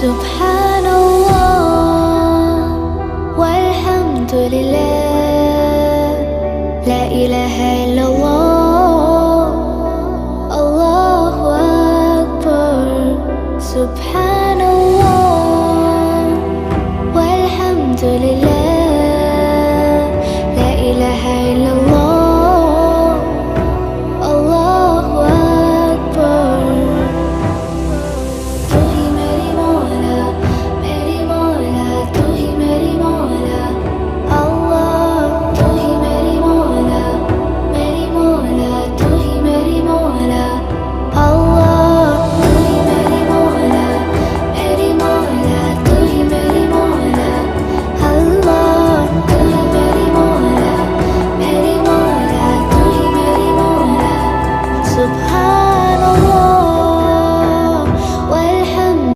سبحان الله والحمد لله، لا إله إلا الله، الله أكبر. سبحان الله